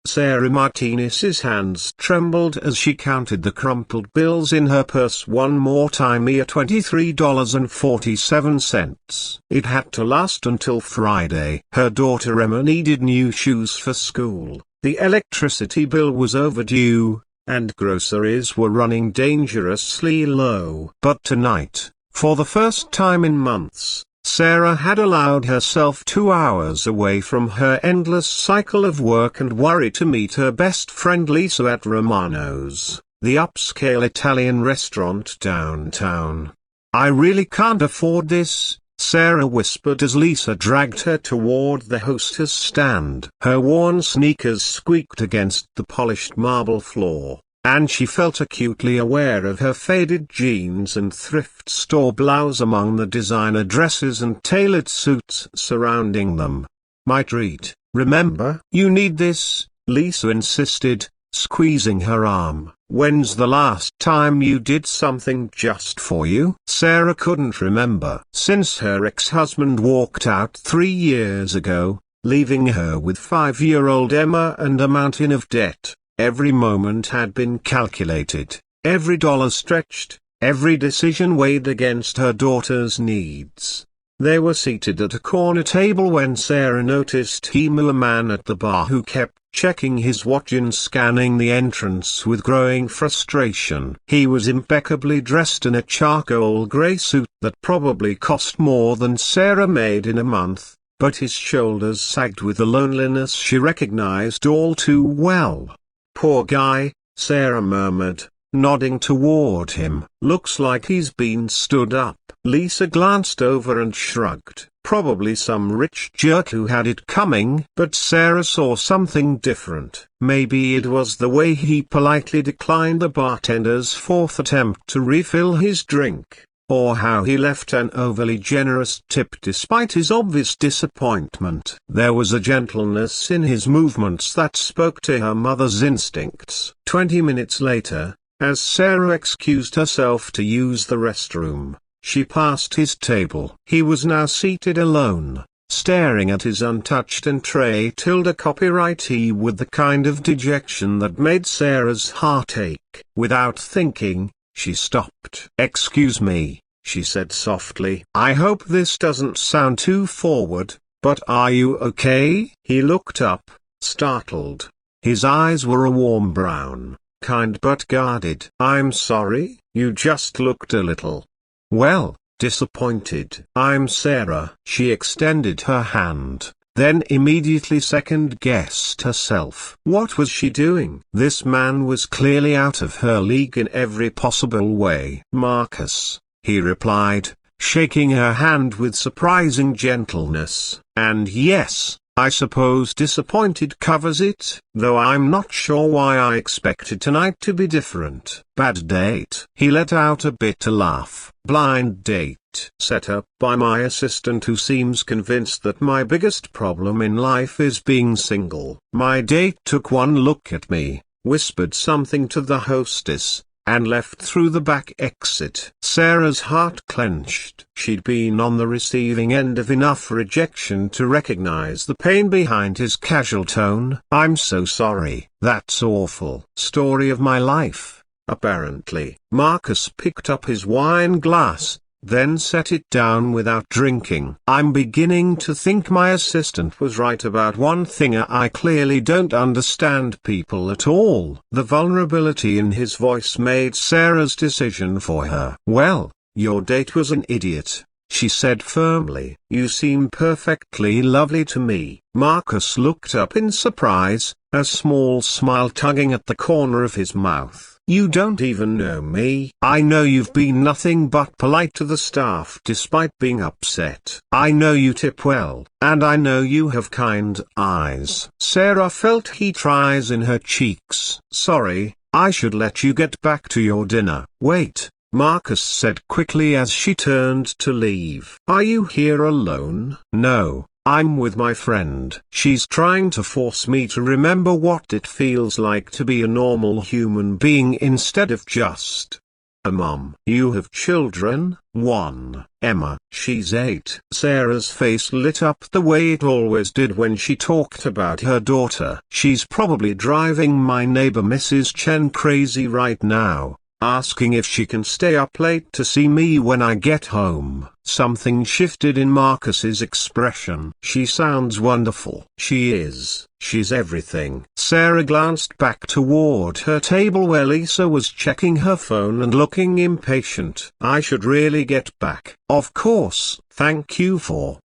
Sarah Martinez's hands trembled as she counted the crumpled bills in her purse one more time. $23.47. It had to last until Friday. Her daughter Emma needed new shoes for school, the electricity bill was overdue, and groceries were running dangerously low. But tonight, for the first time in months, Sarah had allowed herself 2 hours away from her endless cycle of work and worry to meet her best friend Lisa at Romano's, the upscale Italian restaurant downtown. "I really can't afford this," Sarah whispered as Lisa dragged her toward the hostess stand. Her worn sneakers squeaked against the polished marble floor, and she felt acutely aware of her faded jeans and thrift store blouse among the designer dresses and tailored suits surrounding them. "My treat, remember? You need this," Lisa insisted, squeezing her arm. "When's the last time you did something just for you?" Sarah couldn't remember. Since her ex-husband walked out 3 years ago, leaving her with 5-year-old Emma and a mountain of debt, every moment had been calculated, every dollar stretched, every decision weighed against her daughter's needs. They were seated at a corner table when Sarah noticed him, a man at the bar who kept checking his watch and scanning the entrance with growing frustration. He was impeccably dressed in a charcoal grey suit that probably cost more than Sarah made in a month, but his shoulders sagged with the loneliness she recognized all too well. "Poor guy," Sarah murmured, nodding toward him. "Looks like he's been stood up." Lisa glanced over and shrugged. Probably some rich jerk who had it coming. But Sarah saw something different. Maybe it was the way he politely declined the bartender's fourth attempt to refill his drink, or how he left an overly generous tip despite his obvious disappointment. There was a gentleness in his movements that spoke to her mother's instincts. 20 minutes later, as Sarah excused herself to use the restroom, she passed his table. He was now seated alone, staring at his untouched and tray-tilde copyright tea with the kind of dejection that made Sarah's heart ache. Without thinking, she stopped. "Excuse me," she said softly. "I hope this doesn't sound too forward, but are you okay?" He looked up, startled. His eyes were a warm brown, kind but guarded. "I'm sorry, you just looked a little, well, disappointed." "I'm Sarah." She extended her hand, then immediately second-guessed herself. What was she doing? This man was clearly out of her league in every possible way. "Marcus," he replied, shaking her hand with surprising gentleness. "And yes, I suppose disappointed covers it, though I'm not sure why I expected tonight to be different." "Bad date." He let out a bitter laugh. "Blind date set up by my assistant who seems convinced that my biggest problem in life is being single." My date took one look at me, whispered something to the hostess, and left through the back exit. Sarah's heart clenched. She'd been on the receiving end of enough rejection to recognize the pain behind his casual tone. "I'm so sorry." "That's awful." "Story of my life, apparently." Marcus picked up his wine glass, then set it down without drinking. "I'm beginning to think my assistant was right about one thing. I clearly don't understand people at all." The vulnerability in his voice made Sarah's decision for her. "Well, your date was an idiot," she said firmly. "You seem perfectly lovely to me." Marcus looked up in surprise, a small smile tugging at the corner of his mouth. "You don't even know me." "I know you've been nothing but polite to the staff despite being upset. I know you tip well, and I know you have kind eyes." Sarah felt heat rise in her cheeks. "Sorry, I should let you get back to your dinner." "Wait," Marcus said quickly as she turned to leave. "Are you here alone?" "No, I'm with my friend. She's trying to force me to remember what it feels like to be a normal human being instead of just Mom, you have children? 1. Emma, she's 8. Sarah's face lit up the way it always did when she talked about her daughter. She's probably driving my neighbor Mrs. Chen crazy right now, asking if she can stay up late to see me when I get home. Something shifted in Marcus's expression. She sounds wonderful. She is. She's everything. Sarah glanced back toward her table where Lisa was checking her phone and looking impatient. I should really get back. Of course, thank you for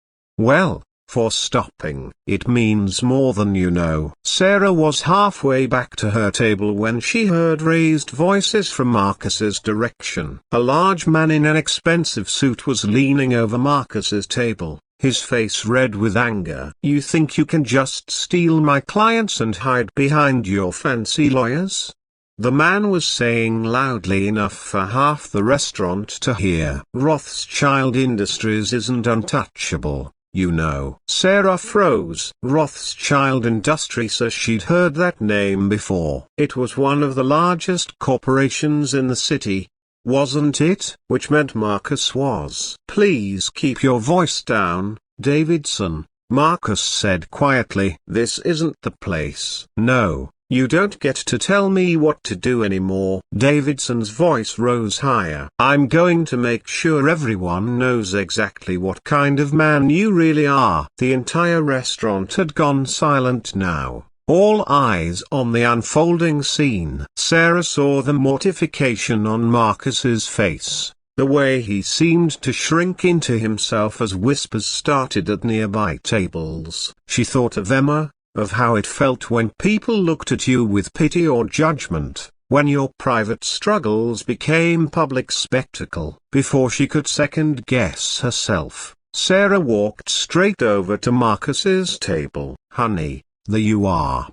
stopping. It means more than you know. Sarah was halfway back to her table when she heard raised voices from Marcus's direction. A large man in an expensive suit was leaning over Marcus's table, his face red with anger. You think you can just steal my clients and hide behind your fancy lawyers? The man was saying loudly enough for half the restaurant to hear. Rothschild Industries isn't untouchable, you know. Sarah froze. Rothschild Industries, she'd heard that name before. It was one of the largest corporations in the city, wasn't it? Which meant Marcus was. Please keep your voice down, Davidson, Marcus said quietly. This isn't the place. No, you don't get to tell me what to do anymore. Davidson's voice rose higher. I'm going to make sure everyone knows exactly what kind of man you really are. The entire restaurant had gone silent now, all eyes on the unfolding scene. Sarah saw the mortification on Marcus's face, the way he seemed to shrink into himself as whispers started at nearby tables. She thought of Emma, of how it felt when people looked at you with pity or judgment, when your private struggles became public spectacle. Before she could second-guess herself, Sarah walked straight over to Marcus's table. Honey, there you are,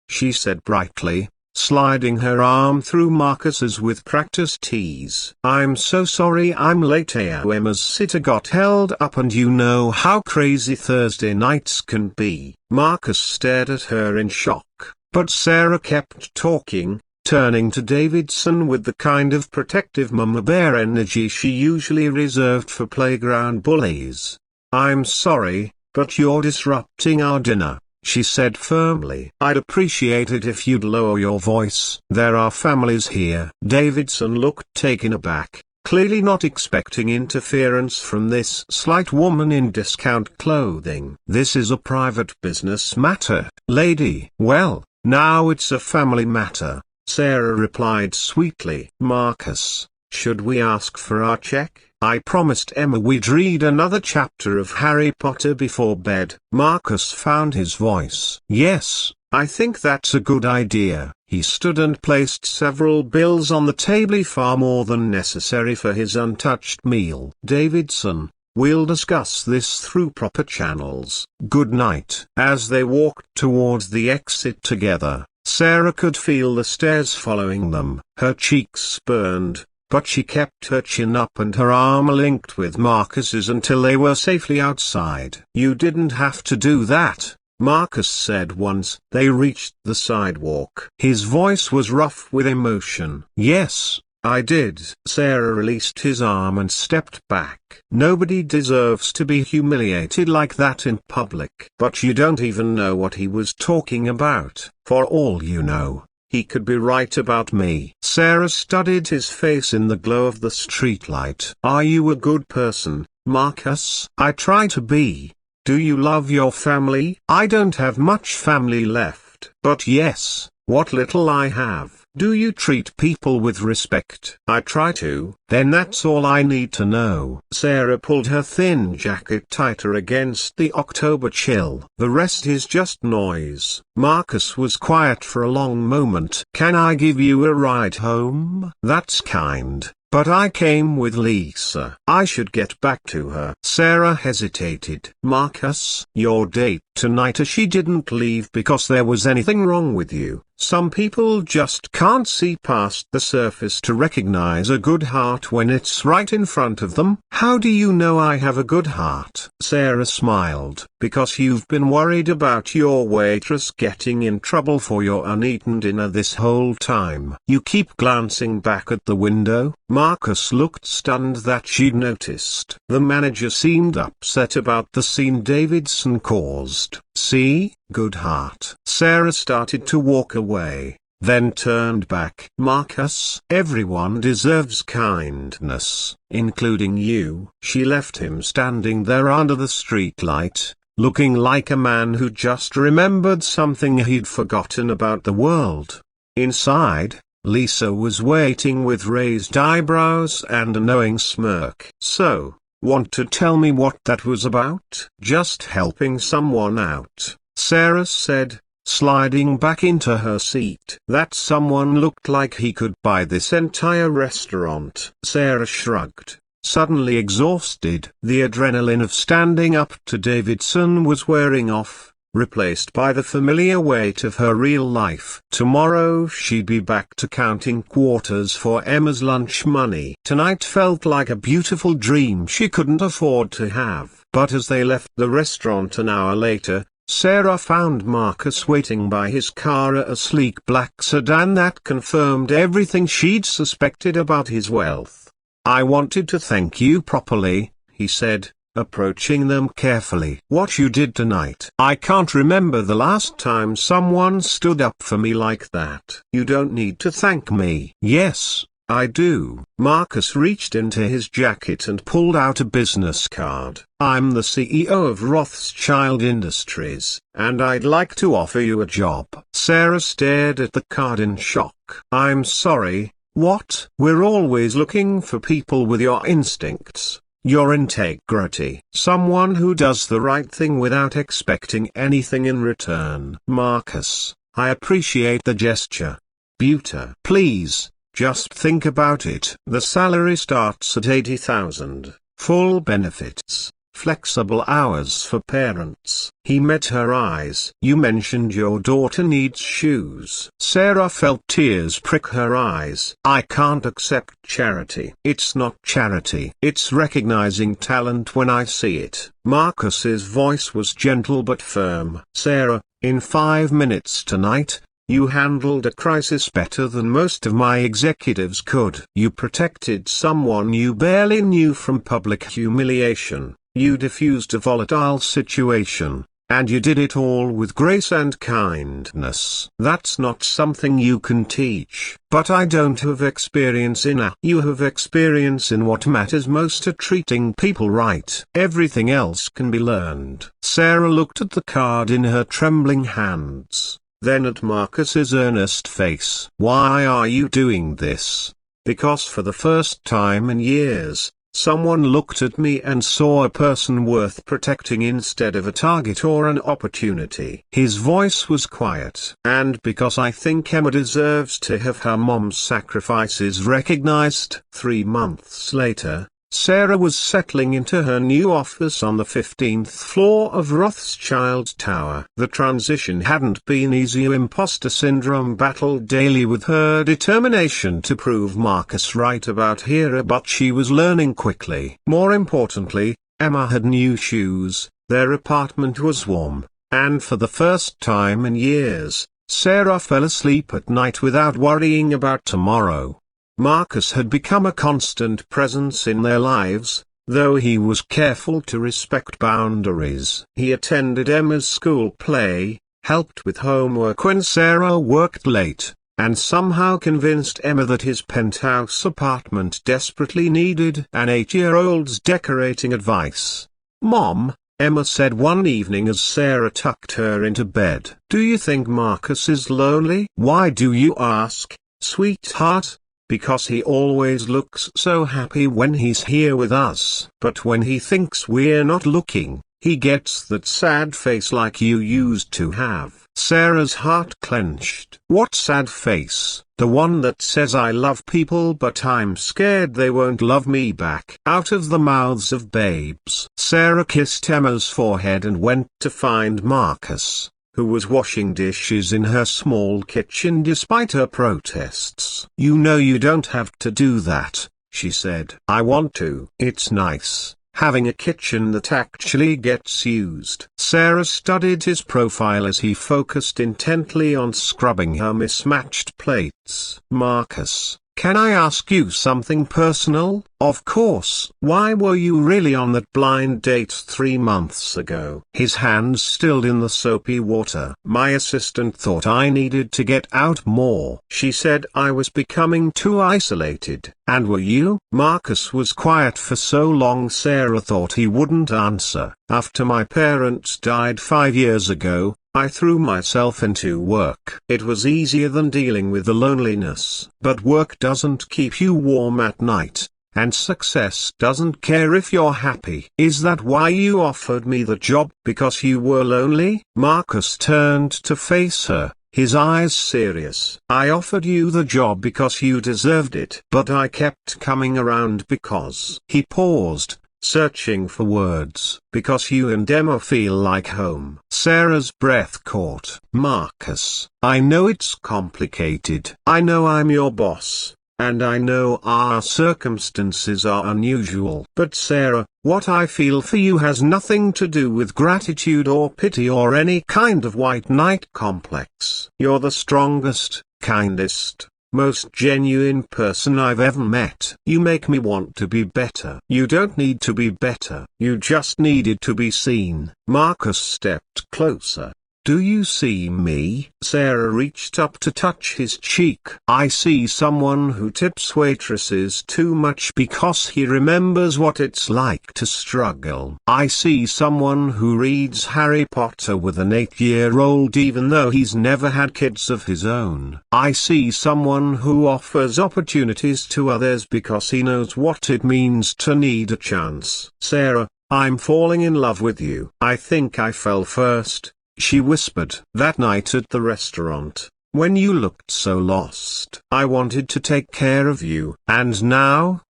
she said brightly, sliding her arm through Marcus's with practiced ease. I'm so sorry I'm late. Emma's sitter got held up and you know how crazy Thursday nights can be. Marcus stared at her in shock, but Sarah kept talking, turning to Davidson with the kind of protective mama bear energy she usually reserved for playground bullies. I'm sorry, but you're disrupting our dinner, she said firmly. I'd appreciate it if you'd lower your voice. There are families here. Davidson looked taken aback, clearly not expecting interference from this slight woman in discount clothing. This is a private business matter, lady. Well, now it's a family matter, Sarah replied sweetly. Marcus, should we ask for our check? I promised Emma we'd read another chapter of Harry Potter before bed. Marcus found his voice. Yes, I think that's a good idea. He stood and placed several bills on the table, far more than necessary for his untouched meal. Davidson, we'll discuss this through proper channels. Good night. As they walked towards the exit together, Sarah could feel the stares following them. Her cheeks burned, but she kept her chin up and her arm linked with Marcus's until they were safely outside. You didn't have to do that, Marcus said once they reached the sidewalk. His voice was rough with emotion. Yes, I did. Sarah released his arm and stepped back. Nobody deserves to be humiliated like that in public. But you don't even know what he was talking about. For all you know, he could be right about me. Sarah studied his face in the glow of the streetlight. Are you a good person, Marcus? I try to be. Do you love your family? I don't have much family left. But yes, what little I have. Do you treat people with respect? I try to. Then that's all I need to know. Sarah pulled her thin jacket tighter against the October chill. The rest is just noise. Marcus was quiet for a long moment. Can I give you a ride home? That's kind. But I came with Lisa. I should get back to her. Sarah hesitated. Marcus, your date tonight. She didn't leave because there was anything wrong with you, Some people just can't see past the surface to recognize a good heart when it's right in front of them. How do you know I have a good heart? Sarah smiled. Because you've been worried about your waitress getting in trouble for your uneaten dinner this whole time. You keep glancing back at the window. Marcus looked stunned that she'd noticed. The manager seemed upset about the scene Davidson caused. See? Good heart. Sarah started to walk away, then turned back. Marcus, everyone deserves kindness, including you. She left him standing there under the streetlight, looking like a man who just remembered something he'd forgotten about the world. Inside, Lisa was waiting with raised eyebrows and a knowing smirk. So, want to tell me what that was about? Just helping someone out, Sarah said, sliding back into her seat. That someone looked like he could buy this entire restaurant. Sarah shrugged, suddenly exhausted. The adrenaline of standing up to Davidson was wearing off, replaced by the familiar weight of her real life. Tomorrow she'd be back to counting quarters for Emma's lunch money. Tonight felt like a beautiful dream she couldn't afford to have. But as they left the restaurant an hour later, Sarah found Marcus waiting by his car, a sleek black sedan that confirmed everything she'd suspected about his wealth. I wanted to thank you properly, he said, approaching them carefully. What you did tonight. I can't remember the last time someone stood up for me like that. You don't need to thank me. Yes, I do. Marcus reached into his jacket and pulled out a business card. I'm the CEO of Rothschild Industries, and I'd like to offer you a job. Sarah stared at the card in shock. I'm sorry, what? We're always looking for people with your instincts, your integrity. Someone who does the right thing without expecting anything in return. Marcus, I appreciate the gesture. Buta. Please, just think about it. The salary starts at $80,000, full benefits, flexible hours for parents. He met her eyes. You mentioned your daughter needs shoes. Sarah felt tears prick her eyes. I can't accept charity. It's not charity. It's recognizing talent when I see it. Marcus's voice was gentle but firm. Sarah, in 5 minutes tonight, you handled a crisis better than most of my executives could. You protected someone you barely knew from public humiliation. You diffused a volatile situation, and you did it all with grace and kindness. That's not something you can teach. But I don't have experience in that. You have experience in what matters most, at treating people right. Everything else can be learned. Sarah looked at the card in her trembling hands, then at Marcus's earnest face. Why are you doing this? Because for the first time in years, someone looked at me and saw a person worth protecting instead of a target or an opportunity. His voice was quiet. And because I think Emma deserves to have her mom's sacrifices recognized. 3 months later, Sarah was settling into her new office on the 15th floor of Rothschild Tower. The transition hadn't been easy. Imposter syndrome battled daily with her determination to prove Marcus right about Hera, but she was learning quickly. More importantly, Emma had new shoes, their apartment was warm, and for the first time in years, Sarah fell asleep at night without worrying about tomorrow. Marcus had become a constant presence in their lives, though he was careful to respect boundaries. He attended Emma's school play, helped with homework when Sarah worked late, and somehow convinced Emma that his penthouse apartment desperately needed an 8-year-old's decorating advice. Mom, Emma said one evening as Sarah tucked her into bed, do you think Marcus is lonely? Why do you ask, sweetheart? Because he always looks so happy when he's here with us. But when he thinks we're not looking, he gets that sad face like you used to have. Sarah's heart clenched. What sad face? The one that says I love people but I'm scared they won't love me back. Out of the mouths of babes. Sarah kissed Emma's forehead and went to find Marcus. who was washing dishes in her small kitchen despite her protests. "You know you don't have to do that," she said. "I want to. It's nice having a kitchen that actually gets used." Sarah studied his profile as he focused intently on scrubbing her mismatched plates. "Marcus, can I ask you something personal?" "Of course." "Why were you really on that blind date 3 months ago?" His hands stilled in the soapy water. "My assistant thought I needed to get out more. She said I was becoming too isolated." "And were you?" Marcus was quiet for so long Sarah thought he wouldn't answer. "After my parents died 5 years ago, I threw myself into work. It was easier than dealing with the loneliness. But work doesn't keep you warm at night, and success doesn't care if you're happy." "Is that why you offered me the job? Because you were lonely?" Marcus turned to face her, his eyes serious. "I offered you the job because you deserved it. But I kept coming around because—" He paused, searching for words. "Because you and Emma feel like home." Sarah's breath caught. "Marcus, I know it's complicated. I know I'm your boss, and I know our circumstances are unusual. But Sarah, what I feel for you has nothing to do with gratitude or pity or any kind of white knight complex. You're the strongest, kindest, most genuine person I've ever met. You make me want to be better." "You don't need to be better. You just needed to be seen." Marcus stepped closer. "Do you see me?" Sarah reached up to touch his cheek. "I see someone who tips waitresses too much because he remembers what it's like to struggle. I see someone who reads Harry Potter with an 8-year-old even though he's never had kids of his own. I see someone who offers opportunities to others because he knows what it means to need a chance." "Sarah, I'm falling in love with you." "I think I fell first," she whispered. "That night at the restaurant, when you looked so lost. I wanted to take care of you. And now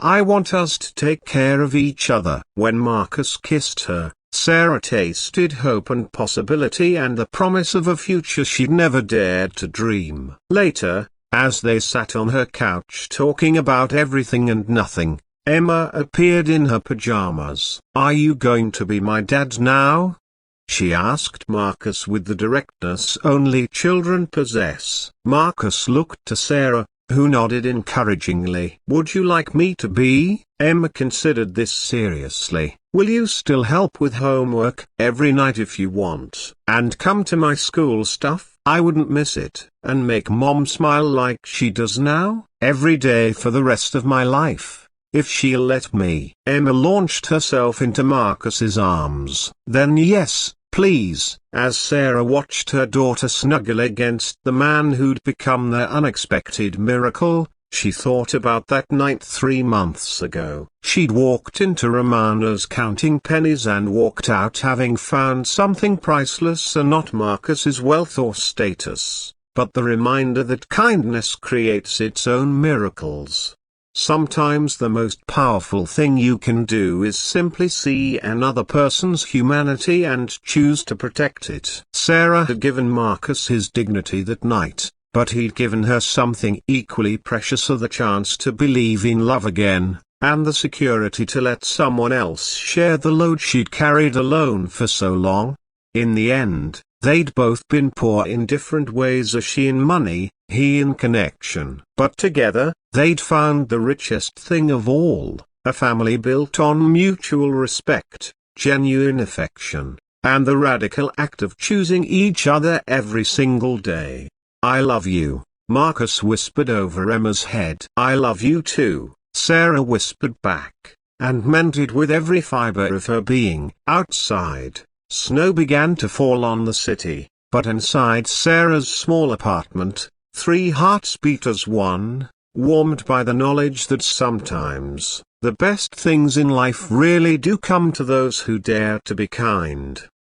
I want us to take care of each other." When Marcus kissed her, Sarah tasted hope and possibility and the promise of a future she'd never dared to dream. Later, as they sat on her couch talking about everything and nothing, Emma appeared in her pajamas. "Are you going to be my dad now?" she asked Marcus with the directness only children possess. Marcus looked to Sarah, who nodded encouragingly. "Would you like me to be?" Emma considered this seriously. "Will you still help with homework every night if you want? And come to my school stuff?" "I wouldn't miss it." "And make Mom smile like she does now?" "Every day for the rest of my life, if she'll let me." Emma launched herself into Marcus's arms. "Then yes, please." As Sarah watched her daughter snuggle against the man who'd become their unexpected miracle, she thought about that night 3 months ago. She'd walked into Romano's counting pennies and walked out having found something priceless, and not Marcus's wealth or status, but the reminder that kindness creates its own miracles. Sometimes the most powerful thing you can do is simply see another person's humanity and choose to protect it. Sarah had given Marcus his dignity that night, but he'd given her something equally precious: the chance to believe in love again, and the security to let someone else share the load she'd carried alone for so long. In the end, they'd both been poor in different ways, she in money, he in connection. But together, they'd found the richest thing of all, a family built on mutual respect, genuine affection, and the radical act of choosing each other every single day. "I love you," Marcus whispered over Emma's head. "I love you too," Sarah whispered back, and meant it with every fiber of her being. Outside, snow began to fall on the city, but inside Sarah's small apartment, 3 hearts beat as one, warmed by the knowledge that sometimes, the best things in life really do come to those who dare to be kind.